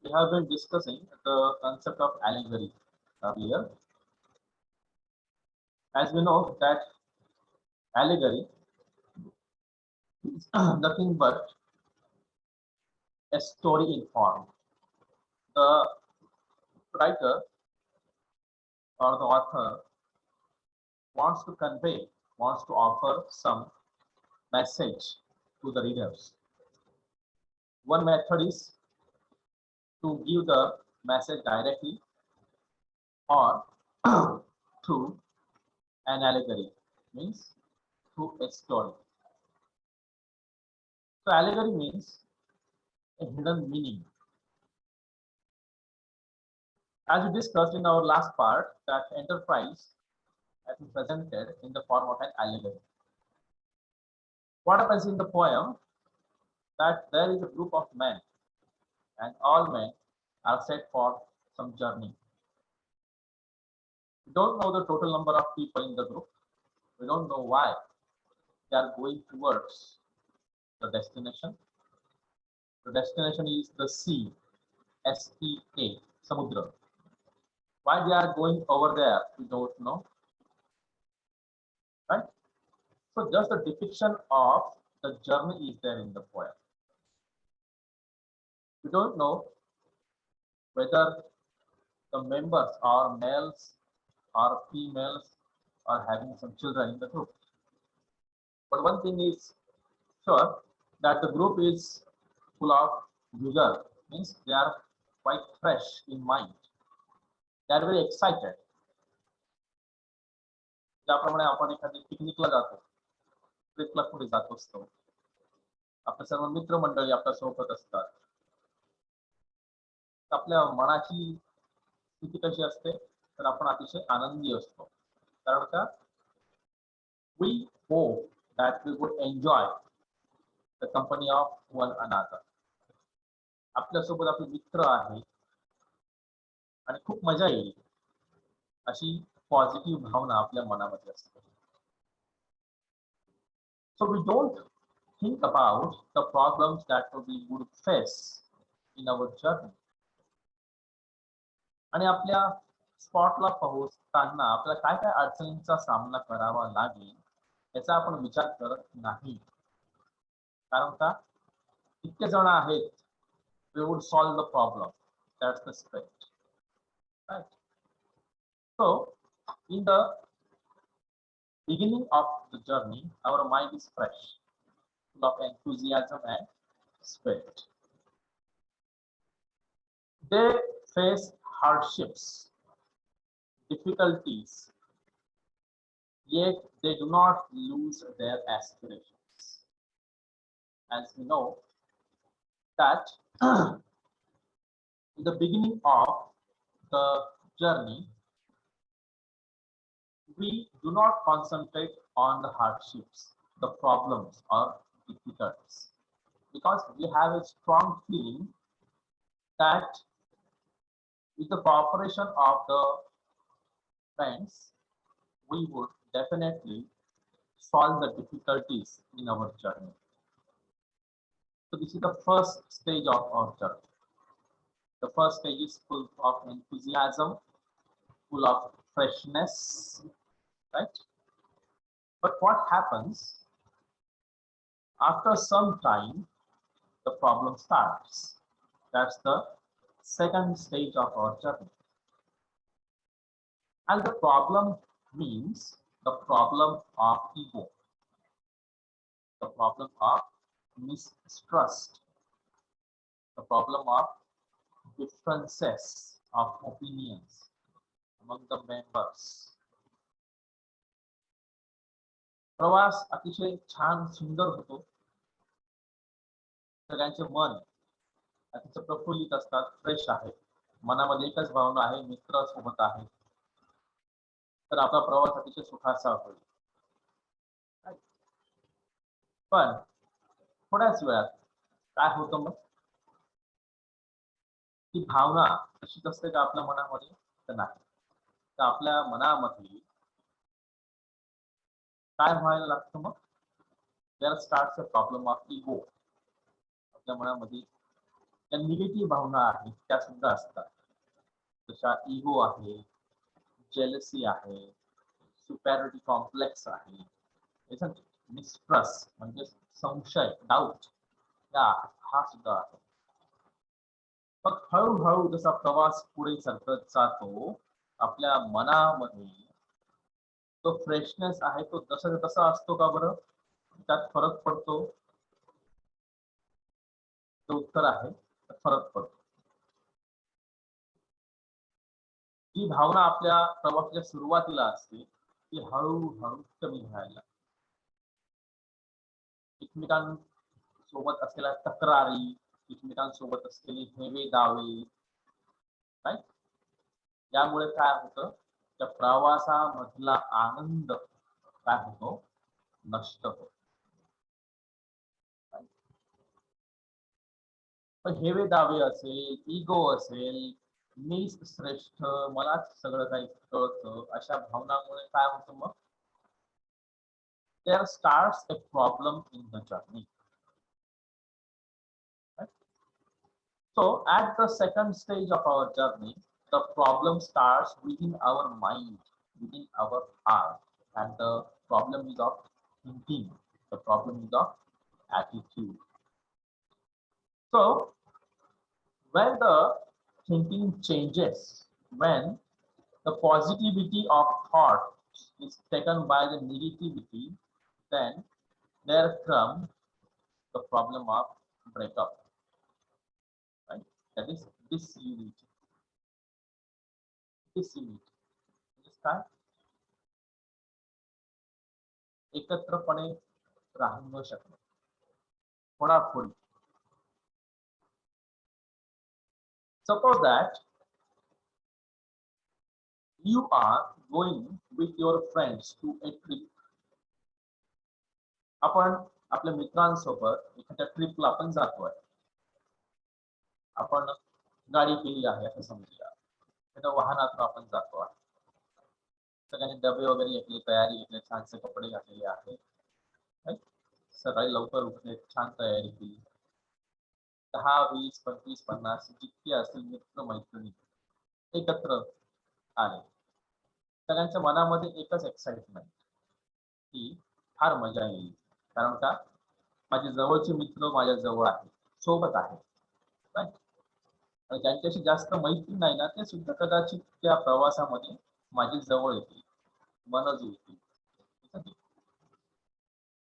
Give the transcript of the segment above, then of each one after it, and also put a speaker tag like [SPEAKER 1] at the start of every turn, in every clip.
[SPEAKER 1] We have been discussing the concept of allegory earlier. As we know that allegory is nothing but a story in form. The writer or the author wants to convey, wants to offer some message to the readers. One method is to give the message directly or through an allegory, means through a story. So allegory means a hidden meaning. As we discussed in our last part, that enterprise has been presented in the form of an allegory. What happens in the poem? That there is a group of men, and all men are set for some journey. We don't know the total number of people in the group. We don't know why they are going towards the destination. The destination is the sea, S-E-A, Samudra. Why they are going over there, we don't know. Right? So just the depiction of the journey is there in the poem. We don't know whether the members are males or females or having some children in the group. But one thing is sure, that the group is full of vigor, means they are quite fresh in mind. They are very excited. ज्याप्रमाणे आपण एखादी पिकनिकला जातो, ट्रिपला कुठे जात असतो, आपले सर्व मित्रमंडळी आपल्या सोबत असतात. आपल्या मनाची स्थिती कशी असते, तर आपण अतिशय आनंदी असतो. कारण का we hope that we would enjoy the company of one another. आपल्यासोबत आपले मित्र आहे आणि खूप मजा येईल अशी पॉझिटिव्ह भावना आपल्या मनामध्ये असते. So we don't think about the problems that we would face in our journey. आणि आपल्या स्पॉटला पोहोचताना आपल्याला काय काय अडचणींचा सामना करावा लागेल याचा आपण विचार करत नाही. कारण का इतके जण आहेत, we would solve the problem. That's the spirit. Right? So in the beginning of the journey, our mind is fresh, full of enthusiasm and spirit. They face hardships, difficulties, yet they do not lose their aspirations. As we know that in the beginning of the journey, we do not concentrate on the hardships, the problems or difficulties, because we have a strong feeling that with the cooperation of the friends, we would definitely solve the difficulties in our journey. So this is the first stage of our journey. The first stage is full of enthusiasm, full of freshness, right? But what happens after some time? The problem starts. That's the second stage of our journey. And the problem means the problem of ego, the problem of mistrust, the problem of differences of opinions among the members. प्रवास अतिशय छान सुंदर होतो. सगळ्यांचे मन अतिशय प्रफुल्लित असतात, फ्रेश आहे, मनामध्ये एकच भावना आहे, मित्र सोबत आहे, तर आपला प्रवास अतिशय सुखाचा होईल. पण थोड्याच वेळात काय होतं मग? ती भावना अशीच असते का आपल्या मनामध्ये? तर नाही. तर आपल्या मनामध्ये काय व्हायला लागतं मग? There starts a problem of ego. आपल्या मनामध्ये ज्या निगेटिव्ह भावना आहेत त्या सुद्धा असतात. जशा इगो आहे, जेलसी आहे, सुपॅरिटी कॉम्प्लेक्स आहे, मिसट्रस्ट म्हणजे संशय, डाऊट, हा सुद्धा आहे. पण हळूहळू जसा प्रवास पुढे सरकत जातो, आपल्या मनामध्ये तो फ्रेशनेस आहे तो जसा तसा असतो का बरं? त्यात फरक पडतो? ते उत्तर आहे फरक पडतो. जी भावना आपल्या प्रवासाच्या सुरुवातीला असते ती हळूहळू कमी व्हायला, एकमेकांसोबत असलेल्या तक्रारी, एकमेकांसोबत असलेले हेवे दावे, काय यामुळे काय होतं, त्या प्रवासामधला आनंद काय होतो, नष्ट होतो. पण हेवे दावे असेल, इगो असेल, मीच श्रेष्ठ, मलाच सगळं काही कळतं, अशा भावनामुळे काय होतं मग, there starts a problem in the journey. Right? So at the second stage of our journey, the problem starts within our mind, within our heart, and the problem is of thinking, the problem is of attitude. So when the thinking changes, when the positivity of thought is taken by the negativity, then there comes the problem of breakup. Right? That is disunity. Disunity. म्हणजे काय? एकत्रपणे राहू न शकणे, फोडाफोडी. Suppose that you are going with your friends to a trip. आपण आपल्या मित्रांसोबत एखाद्या ट्रिपला आपण जातोय. आपण गाडी केली आहे असं समजूया, एखाद्या वाहनातून आपण जातो आहे. सगळ्यांनी डबे वगैरे घेतले, तयारी घेतली, छानसे कपडे घातलेले आहेत, सकाळी लवकर उठले, छान तयारी केली. 10, 20, 25, 50 जितके असतील मित्र मैत्रिणी एकत्र आले. सगळ्यांच्या मनामध्ये एकच एक्साइटमेंट की फार मजा येईल, कारण का माझे जवळचे मित्र माझ्या जवळ आहेत, सोबत आहेत. आणि ज्यांच्याशी जास्त मैत्री नाही ना, ते सुद्धा कदाचित त्या प्रवासामध्ये माझी जवळ येतील, मन जुळतील.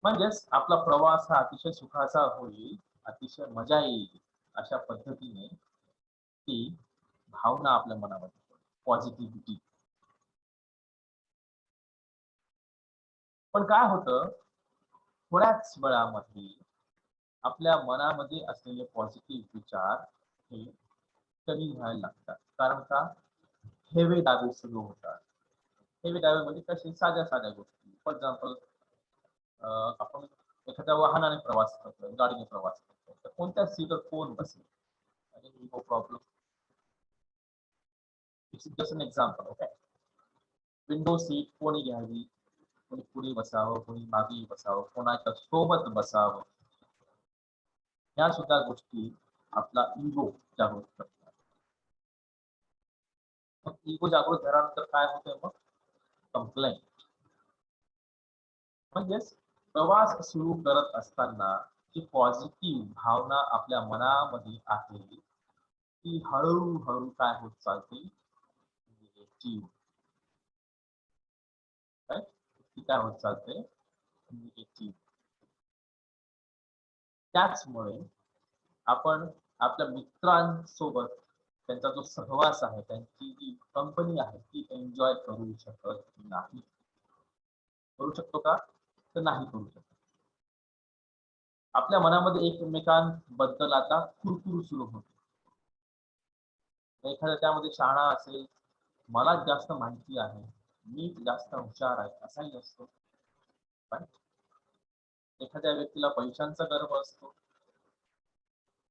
[SPEAKER 1] म्हणजेच आपला प्रवास हा अतिशय सुखाचा होईल, अतिशय मजा येईल, अशा पद्धतीने ती भावना आपल्या मनामध्ये, पॉझिटिव्हिटी. पण काय होतं, थोड्याच वेळामध्ये आपल्या मनामध्ये असलेले पॉझिटिव्ह विचार हे कमी व्हायला लागतात. कारण का, हेवे दावे सुरू होतात. हेवे दावे म्हणजे कसे, साध्या साध्या गोष्टी. फॉर एक्झाम्पल, आपण एखाद्या वाहनाने प्रवास करतोय, गाडीने प्रवास करतोय, तर कोणत्या सीटवर कोण बसेल, no problem. It's just an example. Okay, window seat कोणी घ्यावी, कोणी पुढे बसावं, कोणी मागे बसावं, कोणाच्या सोबत बसावं, ह्या सुद्धा गोष्टी आपला इगो जागृत करतात. मग इगो जागृत झाल्यानंतर काय होतंय मग, कंप्लेंट. म्हणजेच प्रवास सुरू करत असताना जी पॉझिटिव्ह भावना आपल्या मनामध्ये आहे ती हळूहळू काय होत चालते, निगेटिव्ह. ती काय होत चालते, निगेटिव्ह. त्याचमुळे आपण आपल्या मित्रांसोबत त्यांचा जो सहवास आहे, त्यांची जी कंपनी आहे ती एन्जॉय करू शकत नाही. करू शकतो का, तर नाही करू शकत. आपल्या मनामध्ये एकमेकांबद्दल आता कुरकुर सुरू होते. एखाद्या त्यामध्ये शहाणा असेल, मला जास्त माहिती आहे, मी जास्त हुशार आहे, असाही असतो. एखाद्या व्यक्तीला पैशांचा गर्व असतो,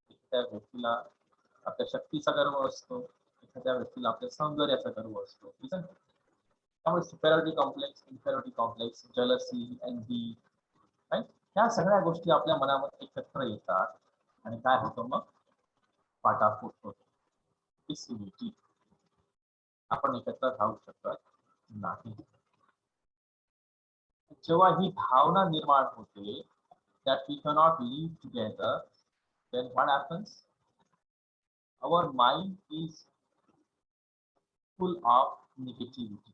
[SPEAKER 1] एखाद्या व्यक्तीला आपल्या शक्तीचा गर्व असतो, एखाद्या व्यक्तीला आपल्या सौंदर्याचा गर्व असतो. त्यामुळे superiority complex, inferiority complex, jealousy, envy, ह्या सगळ्या गोष्टी आपल्या मनामध्ये एकत्र येतात आणि काय होतं मग, फाटाफूट होते. डिसयुनिटी, आपण एकत्र राहू शकत नाही. जेव्हा ही भावना निर्माण होते that we cannot live together, then what happens? Our mind is full of negativity.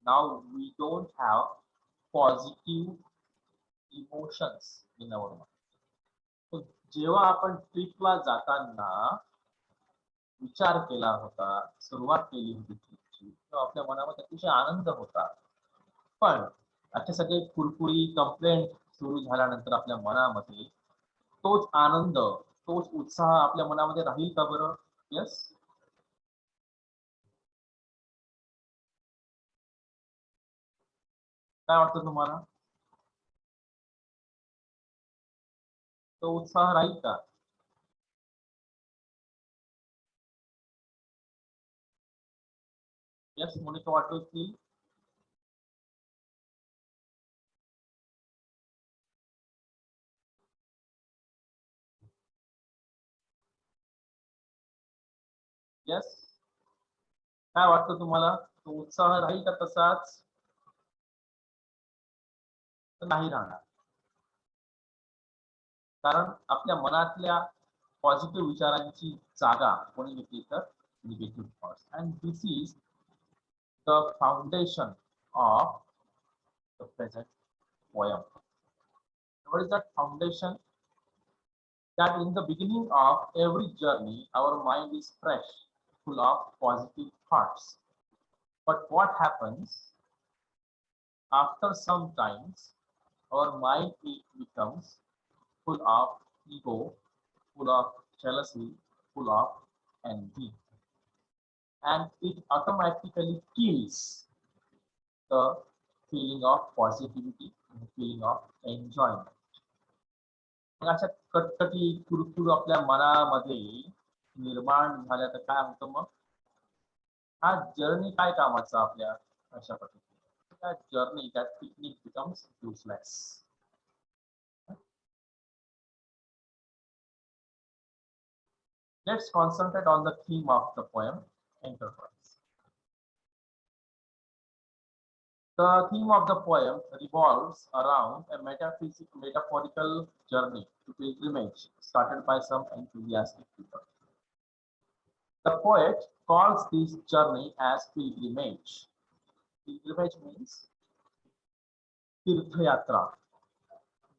[SPEAKER 1] Now we don't have positive emotions in our mind. So जेव्हा आपण ट्रिपला जाताना विचार केला होता, सुरुवात केली होती ट्रिपची, तेव्हा आपल्या मनामध्ये अतिशय आनंद होता. पण असे सगळे कुरकुरी कंप्लेंट सुरू झाल्यानंतर आपल्या मनामध्ये तोच आनंद, तोच उत्साह आपल्या मनामध्ये राहील का बरं? यस. काय वाटतं तुम्हाला? तो उत्साह राहील का? Yes, Monika, what do you feel? Yes, काय वाटतं तुम्हाला? तो उत्साह राहील का तसाच? तर नाही राहणार. कारण आपल्या मनातल्या पॉझिटिव्ह विचारांची जागा कोणी घेतली तर negative thoughts. And this is the foundation of the present poem. What is that foundation? That in the beginning of every journey, our mind is fresh, full of positive thoughts. But what happens after some times, our mind becomes full of ego, full of jealousy, full of envy, and it automatically kills the feeling of positivity and the feeling of enjoyment. मग अशा कटकटी कुरकुर आपल्या मनामध्ये निर्माण झाल्या तर काय होतं? मग हा जर्नी काय कामाचा आपल्या? अशा पद्धतीने that journey, that picnic becomes useless. Let's concentrate on the theme of the poem, enterprise. The theme of the poem revolves around a metaphorical journey to pilgrimage started by some enthusiastic people. The poet calls this journey as pilgrimage. Pilgrimage means Tirthayatra,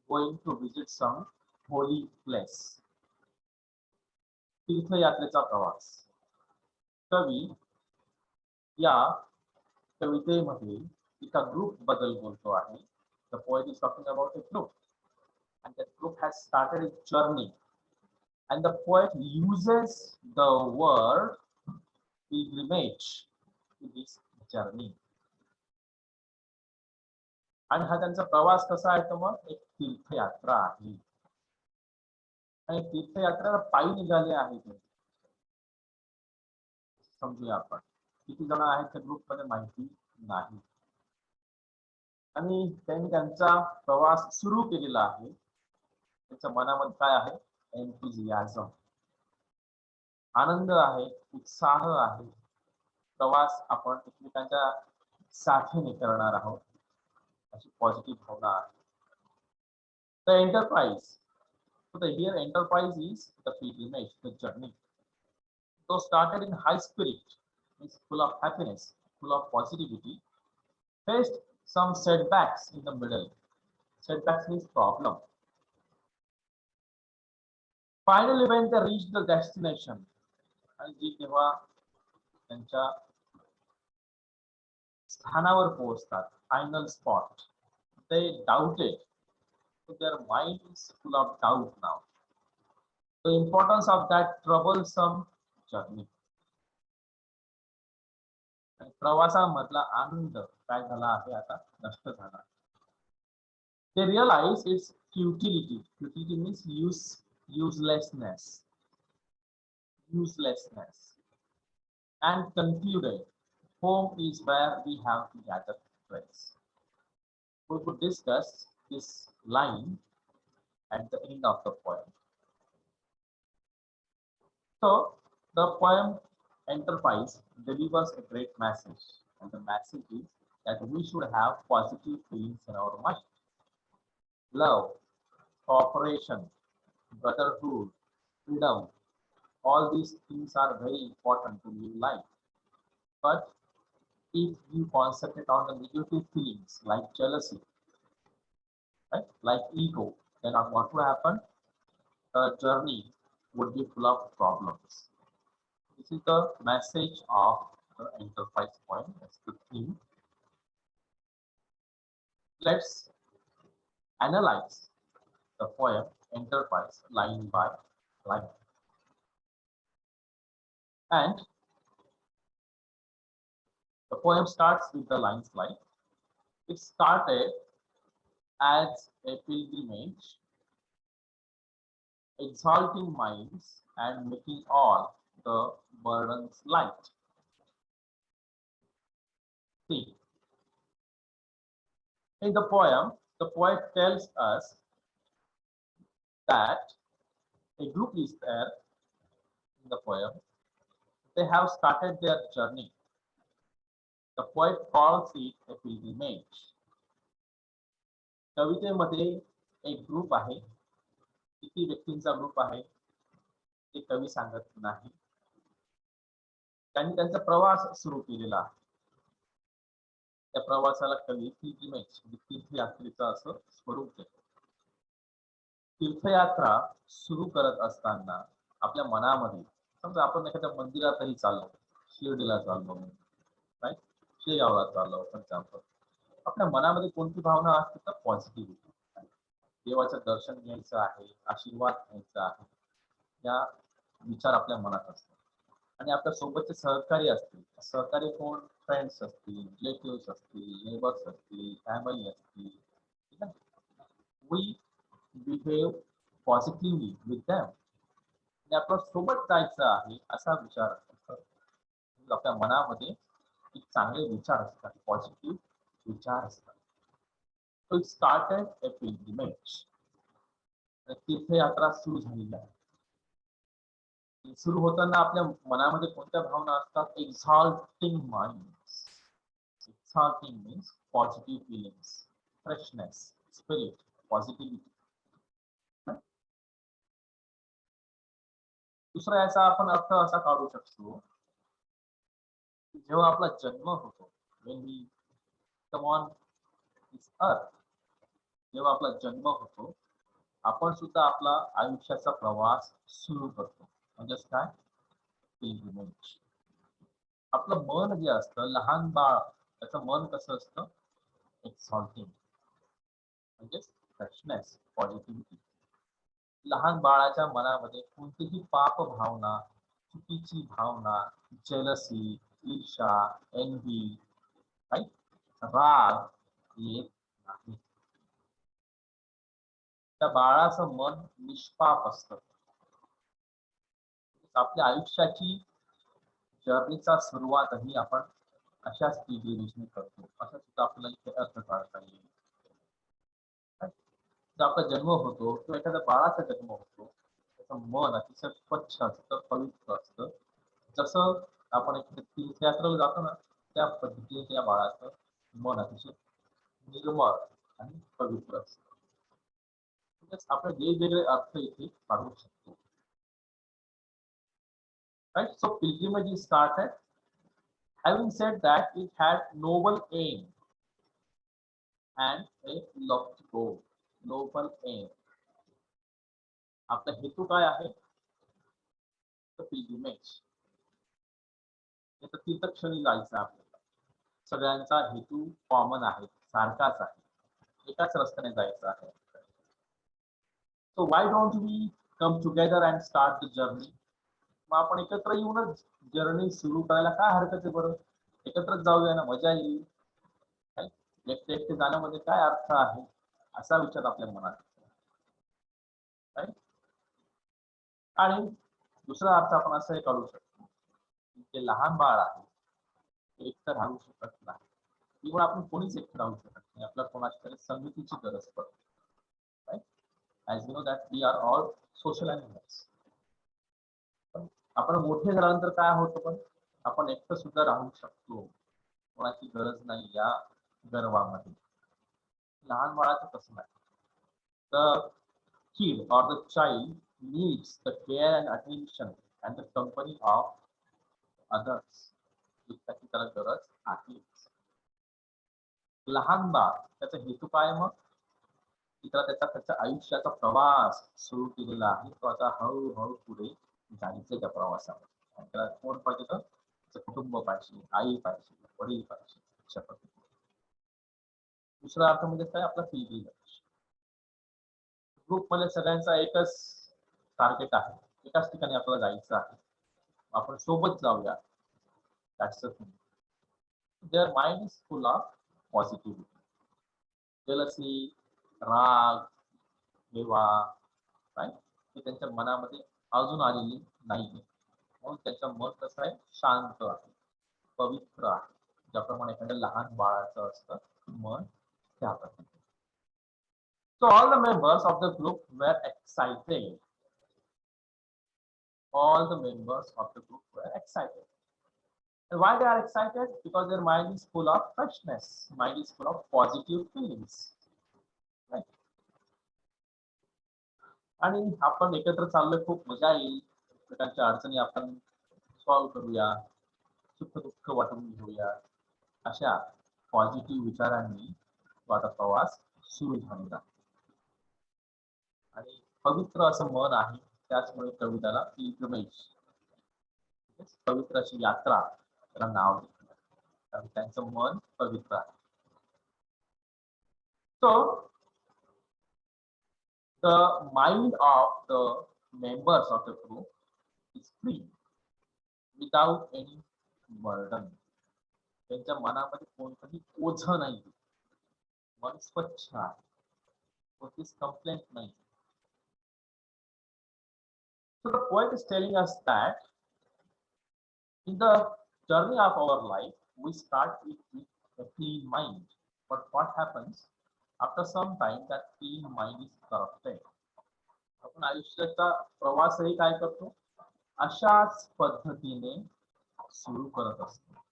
[SPEAKER 1] going to visit some holy place. तीर्थयात्रेचा प्रवास. कवी या कवितेमध्ये एका group बद्दल बोलतो आहे. The poet is talking about a group, and that group has started a journey, and the poet uses the word pilgrimage in this journey. आणि हा त्यांचा प्रवास कसा आहे? तर मग एक तीर्थयात्रा आहे. आणि तीर्थयात्रेला पायी निघाले आहेत. समजूया आपण किती जण आहेत त्या ग्रुप मध्ये माहिती नाही. आणि त्यांनी त्यांचा प्रवास सुरू केलेला आहे. त्यांच्या मनामध्ये काय आहे? एन्थुझियाझम, आनंद आहे, उत्साह आहे. प्रवास आपण एकमेकांच्या साथीने करणार आहोत अशी पॉझिटिव्ह भावना आहे. The enterprise. So the here enterprise is the pilgrimage, the journey. So started in high spirit, means full of happiness, full of positivity, faced some setbacks in the middle. Setbacks means problem. Finally, when they reached the destination, आणि जी तेव्हा त्यांच्या स्थानावर पोहोचतात, final spot, they doubted. So their mind is full of doubt now. The importance of that troublesome journey. प्रवासामधला आनंद काय झाला आहे? आता नष्ट झाला. They realize its futility. Futility means uselessness. Uselessness. And concluded, home is where we have to gather friends. We could discuss this line at the end of the poem. So the poem Enterprise delivers a great message, and the message is that we should have positive feelings in our mind. Love, cooperation, brotherhood, freedom, all these things are very important to live life. But if you concentrate on the negative feelings like jealousy, right, like ego, then what will happen? The journey would be full of problems. This is the message of the enterprise point. That's the theme. Let's analyze the poem Enterprise line by line. And the poem starts with the lines like, it started as a pilgrimage, exalting minds and making all the burdens light. See, in the poem, the poet tells us that a group is there in the poem. They have started their journey. The poet calls it a pilgrimage. कवितेमध्ये एक group आहे. किती व्यक्तींचा group आहे ते कवी सांगत नाही. त्यांनी त्यांचा प्रवास सुरू केलेला आहे. त्या प्रवासाला कवी पिलग्रिमेज तीर्थयात्रेचं असं स्वरूप देतो. तीर्थयात्रा सुरू करत असताना आपल्या मनामध्ये समजा आपण एखाद्या मंदिरातही चाललो, शिर्डीला चाललो, राईट, शेगावला चाललो, फॉर एक्झाम्पल, आपल्या मनामध्ये कोणती भावना असते तर पॉझिटिव्हिटी, देवाचं दर्शन घ्यायचं आहे, आशीर्वाद घ्यायचा आहे, या विचार आपल्या मनात असतात. आणि आपल्या सोबतचे सहकारी असतील, सहकारी कोण, फ्रेंड्स असतील, रिलेटिव्स असतील, नेबर्स असतील, फॅमिली असतील, ठीक आहे, we behave positively with them. आणि आपल्या सोबत जायचं आहे असा विचार असतो. आपल्या मनामध्ये एक चांगले विचार असतात, पॉझिटिव्ह विचार असतात. So it started a pilgrimage. तीर्थयात्रा सुरू झालेली आहे. सुरू होताना आपल्या मनामध्ये कोणत्या भावना असतात? Exalting minds. Exalting means positive feelings, freshness, spirit, positivity. दुसरा याचा आपण अर्थ असा काढू शकतो, जेव्हा आपला जन्म होतो, when we come on this earth, जेव्हा आपला जन्म होतो, आपण सुद्धा आपला आयुष्याचा प्रवास सुरू करतो. म्हणजेच काय? पिलग्रिमेज. आपलं मन जे असतं, लहान बाळ, त्याचं मन कसं असतं? एक्झॉल्टिंग, म्हणजेच फ्रेशनेस, पॉझिटिव्हिटी. लहान बाळाच्या मनामध्ये कोणतीही पाप भावना, चुकीची भावना, जेलसी, ईर्षा, एन्व्ही, राग येत नाही. त्या बाळाचं मन निष्पाप असतं. आपल्या आयुष्याची जर्नीचा सुरुवातही आपण अशाच पिलग्रिमेजने करतो, असं सुद्धा आपल्याला इथे अर्थ काढता येईल. जर आपला जन्म होतो किंवा एखाद्या बाळाचा जन्म होतो, त्याचं मन अतिशय स्वच्छ असतं, पवित्र असतं. जसं आपण एखाद्या तीर्थयात्रेला जातो ना, त्या पद्धतीने त्या बाळाचं मन अतिशय निर्मळ आणि पवित्र असतं. आपण वेगवेगळे अर्थ इथे काढू शकतो. Right, so pilgrimage is started. Having said that, it had noble aim and a lofty goal. Noble aim. आपला हेतू काय आहे? पिलग्रिमेज. तीर्थक्षणी जायचं आपल्याला. सगळ्यांचा हेतू कॉमन आहे, सारखाच आहे, एकाच रस्त्याने जायचं आहे. So why don't we come together and start the journey? मग आपण एकत्र येऊनच जर्नी सुरू करायला काय हरकत आहे बरं? एकत्रच जाऊया ना, मजा येईल. एकटे एकटे जाण्यामध्ये काय अर्थ आहे, असा विचार आपल्या मनात. आणि दुसरा अर्थ आपण असंही काढू शकतो, जे लहान बाळ आहे ते एकटं राहू शकत नाही, किंवा आपण कोणीच एकटं राहू शकत नाही. आपल्याला कोणाच्या तरी संगतीची गरज पडते. As you know that we are all social animals. आपण मोठे झाल्यानंतर काय होतं, पण आपण एकटं सुद्धा राहू शकतो, कोणाची गरज नाही या गर्वामध्ये. लहान बाळाचं तसं नाही. The kid or the child needs the care and attention and the company of others. त्याची त्याला गरज आहे. लहान बाळ त्याचा हेतू काय, मग त्याच्या आयुष्याचा प्रवास सुरू केलेला आहे, तो आता हळूहळू पुढे जायचं त्या प्रवासामध्ये. त्याला कोण पाहिजे, तर त्याचं कुटुंब पाहिजे, आई पाहिजे, वडील पाहिजे, अशा पद्धतीने. दुसरा अर्थ म्हणजे काय, आपला फिल्डिंग ग्रुप मध्ये सगळ्यांचा एकच टार्गेट आहे, एकाच ठिकाणी आपल्याला जायचं आहे, आपण सोबत जाऊया. That's the thing. Their mind is full of positivity. Jealousy, राग, हेवा, right? हे त्यांच्या मनामध्ये अजून आलेली नाहीये. म्हणून त्याचं मन कसं आहे, शांत आहे, पवित्र आहे. ज्याप्रमाणे एखाद्या लहान बाळाचं असतं मन, त्या पद्धतीने. So all the members of the group were excited. All the members of the group were excited. And why they are excited? Because their mind is full of freshness. Mind is full of positive feelings. Right? आणि आपण एकत्र चाललोय, खूप मजा येईल, प्रकारच्या अडचणी आपण सॉल्व्ह करूया, सुख दुःख वाटून घेऊया, अशा पॉझिटिव्ह विचारांनी तो आता प्रवास सुरू झालेला. आणि पवित्र असं मन आहे, त्याचमुळे कविताला पिलग्रिमेज, पवित्र अशी यात्रा त्याला नाव दिलं, कारण त्यांचं मन पवित्र आहे. So the mind of the members of the group is free without any burden. त्यांच्या मनामध्ये कोणतंही ओझं नाही, मन स्वच्छ आहे, कोणतीच कंप्लेंट नाही. So the poet is telling us that in the journey of our life, we start with a clean mind. But what happens after some time, that clean mind is corrupted. आपण आयुष्याचा प्रवासही काय करतो, अशाच पद्धतीने सुरू करत असतो.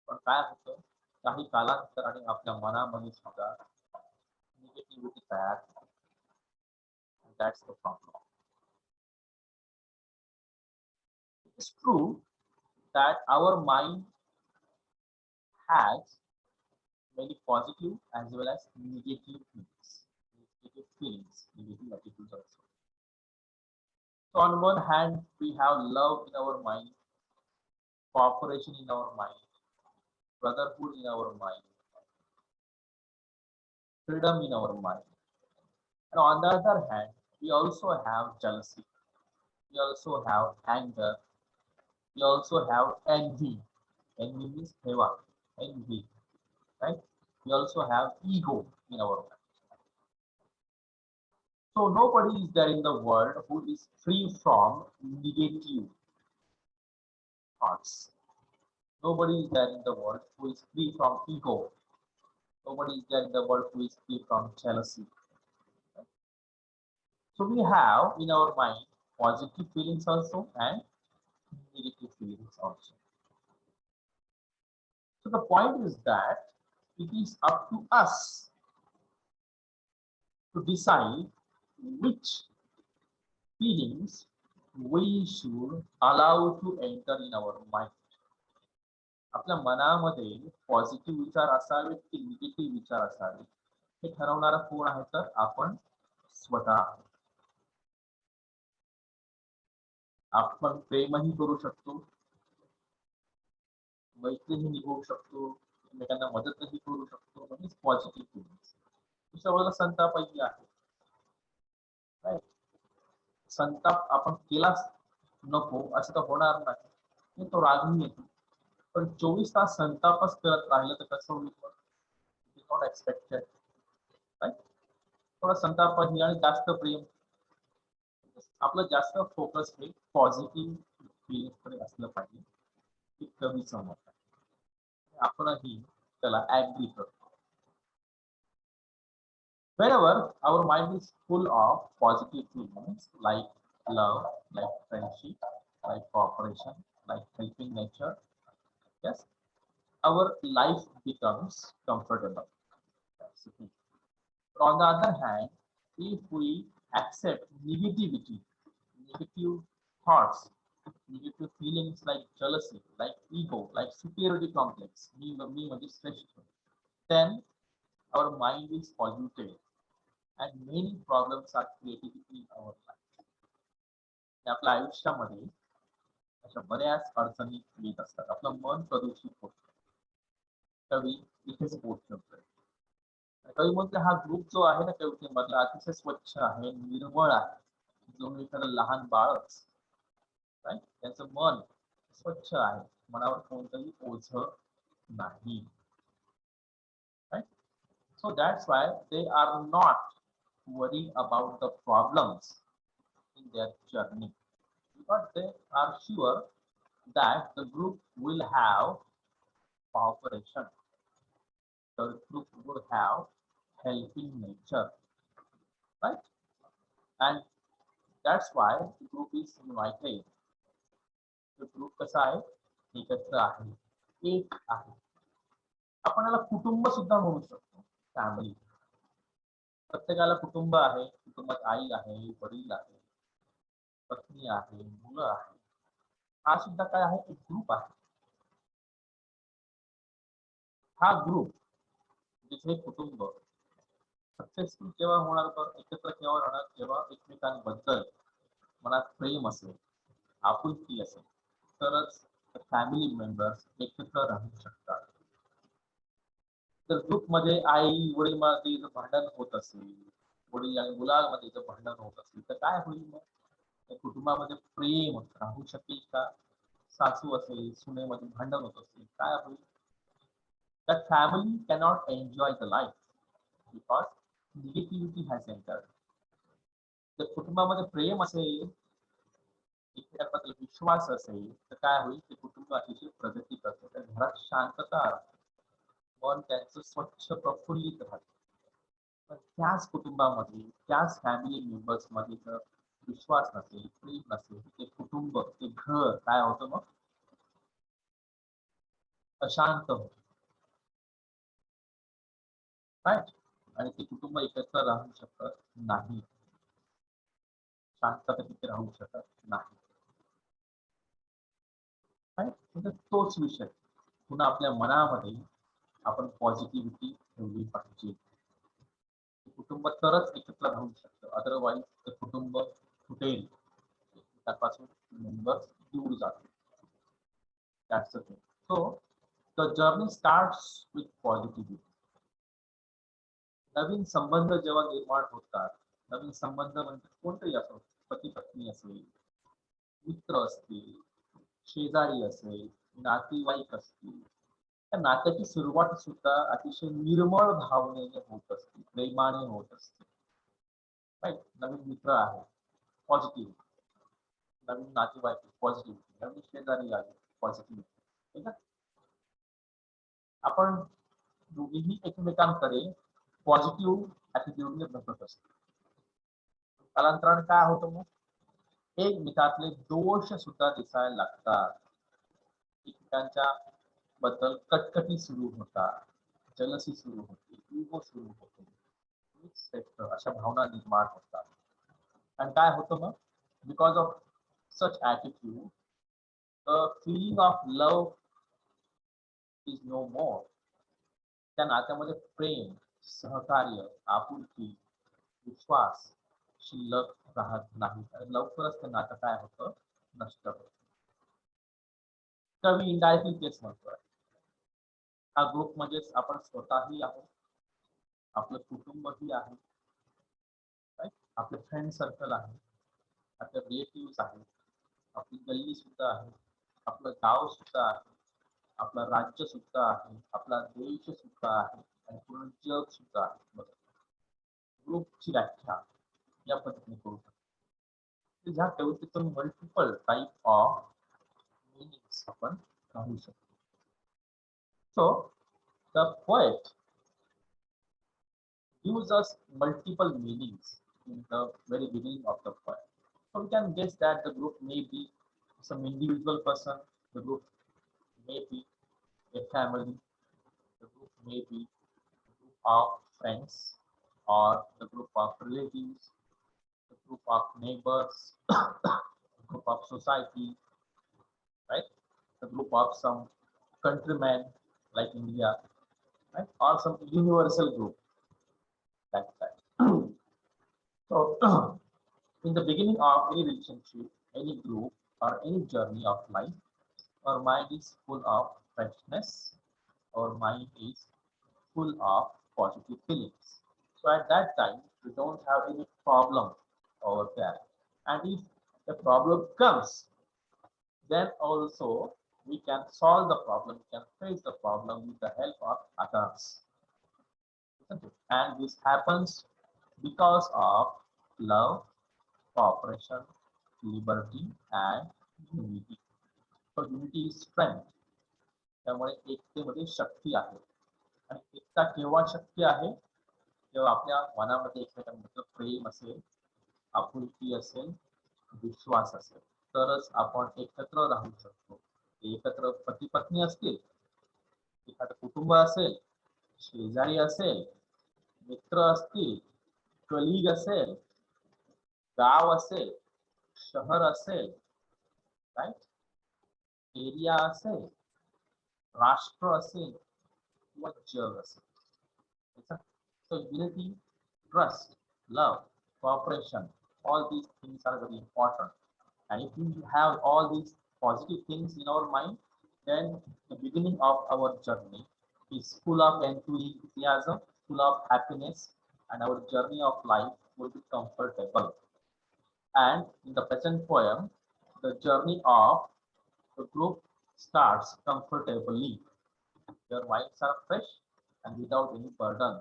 [SPEAKER 1] पण काय होतं, काही कालांतराने आपल्या मनामध्ये सुद्धा निगेटिव्हिटी तयार होते. That's the problem. It's true that our mind has many positive as well as negative feelings, negative attitudes also. So on one hand, we have love in our mind, cooperation in our mind, brotherhood in our mind, freedom in our mind. And on the other hand, we also have jealousy, we also have anger, we also have envy. Envy means heva, envy, right? We also have ego in our mind. So nobody is there in the world who is free from negative thoughts. Nobody is there in the world who is free from ego. Nobody is there in the world who is free from jealousy. So we have in our mind positive feelings also and negative feelings also. So the point is that it is up to us to decide which feelings we should allow to enter in our mind. आपल्या मनामध्ये positive विचार असावेत की negative विचार असावेत, हे ठरवणारा कोण आहे, तर आपण स्वतः. आपण प्रेमही करू शकतो, मैत्रीही निभवू शकतो, एकमेकांना मदतही करू शकतो, म्हणजे पॉझिटिव्ह फिलिंग्स. दुसऱ्या बाजूला संतापही आहे. संताप आपण केलाच नको असं तर होणार नाही, तो रागही येतो. पण 24 तास संतापच करत राहिलं तर कसं होईल, नॉट एक्सपेक्टेड. थोडा संतापही आणि जास्त प्रेम, आपलं जास्त फोकस हे पॉझिटिव्ह फिलिंग्स कडे असलं पाहिजे. हे कवीचं मत आहे, आपणही त्याला ऍग्री करतो. Whenever our mind is full of positive feelings like love, like friendship, like cooperation, like helping nature. Yes, our life becomes comfortable. That's the thing. But on the other hand, if we accept negativity, negative thoughts, negative feelings like jealousy, like ego, like superiority complex, me म्हणजे श्रेष्ठ, then our mind is polluted and many problems are created in our life. आपल्या आयुष्यामध्ये अशा बऱ्याच अडचणी येत असतात. आपलं मन प्रदूषित होतं. कवी इथेच बोट ठेवतोय. कवी म्हणते हा ग्रुप जो आहे ना कवितेमधला अतिशय स्वच्छ आहे, निर्मळ आहे. जो एखादं लहान बाळच त्याचं मन स्वच्छ आहे, मनावर कोणतंही ओझं नाही. Right? So that's why they are not worrying about the problems in their journey because they are sure that the group will have cooperation. The group will have helping nature, right? And that's why the group is united. The group कसा आहे, एकत्र आहे, एक आहे. आपण याला कुटुंब सुद्धा म्हणू शकतो, फॅमिली. प्रत्येकाला कुटुंब आहे. कुटुंबात आई आहे, वडील आहे, पत्नी आहे, मुलं आहे. हा सुद्धा काय आहे, एक ग्रुप आहे. हा ग्रुप जिथे कुटुंब सक्सेसफुल केव्हा होणार, तर एकत्र केव्हा राहणार, जेव्हा एकमेकांबद्दल मनात प्रेम असेल, आपुलकी असेल, तरच फॅमिली मेंबर्स एकत्र राहू शकतात. तर ग्रुपमध्ये आई वडील मध्ये जर भांडण होत असेल, वडील आणि मुलामध्ये जर भांडण होत असेल, तर काय होईल मग? त्या कुटुंबामध्ये प्रेम राहू शकेल का? सासू असेल, सुनेमध्ये भांडण होत असेल, काय होईल? That family cannot enjoy the life because negativity has entered. जर कुटुंबामध्ये प्रेम असेल, एकमेकांबद्दल विश्वास असेल, तर काय होईल? ते कुटुंब अतिशय प्रगती करते. त्या घरात शांतता, मन त्यांचं स्वच्छ प्रफुल्लित राहतं. पण त्याच कुटुंबामध्ये, त्याच फॅमिली मेंबर्स मध्ये जर विश्वास नसेल, प्रेम नसेल, ते कुटुंब, ते घर काय होतं मग? अशांत होतं. राईट? आणि ते कुटुंब एकत्र राहू शकत नाही, शांतता तिथे राहू शकत नाही. म्हणजे तोच विषय पुन्हा आपल्या मनामध्ये आपण पॉझिटिव्हिटी ठेवली पाहिजे. कुटुंब तरच एकत्र राहू शकतं, अदरवाईज ते कुटुंब फुटेल, त्यापासून मेंबर्स दूर जातील. That's the thing. So the journey starts with positivity. नवीन संबंध जेव्हा निर्माण होतात, नवीन संबंध म्हणजे कोणतेही असो, पती पत्नी असेल, मित्र असतील, शेजारी असेल, नातेवाईक असतील, त्या नात्याची सुरुवात सुद्धा अतिशय निर्मळ भावनेने होत असते, प्रेमाने होत असते. राईट? नवीन मित्र आहे, पॉझिटिव्ह. नवीन नातेवाईक, पॉझिटिव्ह. नवीन शेजारी आहे, पॉझिटिव्ह. ठीक आहे? आपण दोघेही एकमेकांकडे पॉझिटिव्ह ऍटिट्यूडने बघत असतो. कालांतराने काय होतं मग? एकमेकातले दोष सुद्धा दिसायला लागतात. एकमेकांच्या बद्दल कटकटी सुरू होतात, जलसी सुरू होते, इगो सुरू होतो, अशा भावना निर्माण होतात. आणि काय होतं मग? Because of such attitude the feeling of love is no more. त्या नात्यामध्ये प्रेम, सहकार्य, आपुलकी, विश्वास शिल्लक राहत नाही. लवकरच ते नातं काय होतं? नष्ट होतं. कवी इनडायरेक्टली तेच म्हणतोय. हा ग्रुप म्हणजेच आपण स्वतःही आहोत, आपलं कुटुंबही आहे, आपले फ्रेंड सर्कल आहे, आपले रिलेटिव्ह आहेत, आपली गल्ली सुद्धा आहे, आपलं गाव सुद्धा आहे, आपलं राज्य सुद्धा आहे, आपला देश सुद्धा आहे आणि पूर्ण जग सुद्धा आहे. ग्रुपची व्याख्या या पद्धतीने करू शकतो. ह्या कवितेतून मल्टिपल टाईप ऑफ मीनिंग्स आपण काढू शकतो. So the poet gives us multiple meanings in the very beginning of the poem. So we can guess that the group may be some individual person, the group may be a family, the group may be a group of friends, or the group of relatives, the group of neighbors, group of society, right? The group of some countrymen like India, right? Or some universal group like that. So in the beginning of any relationship, any group, or any journey of life, our mind is full of freshness, our mind is full of positive feelings. So at that time, we don't have any problem over there. And if a problem comes, then also we can solve the problem, we can face the problem with the help of others. Isn't it? And this happens because of love, cooperation, liberty, and unity. So unity is strength. त्यामुळे एकतेमध्ये शक्ती आहे. आणि एकता केव्हा शक्य आहे? जेव्हा आपल्या मनामध्ये एकमेकांबद्दल प्रेम असेल, आपुलकी असेल, विश्वास असेल, तरच आपण एकत्र राहू शकतो. एकत्र पती पत्नी असतील, एखादं कुटुंब असेल, शेजारी असेल, मित्र असतील, कलिग असेल, गाव असेल, शहर असेल, राईट, एरिया असेल, राष्ट्र असेल किंवा जग असेल. So unity, trust, love, cooperation, all these things are very important. And if we have all these positive things in our mind, then the beginning of our journey is full of enthusiasm, full of happiness, and our journey of life will be comfortable. And in the present poem, the journey of the group starts comfortably. Their minds are fresh and without any burden.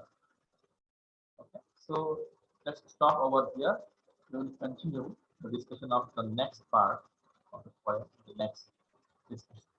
[SPEAKER 1] Okay, so let's stop over here. We will continue the discussion of the next part of the poem, the next discussion.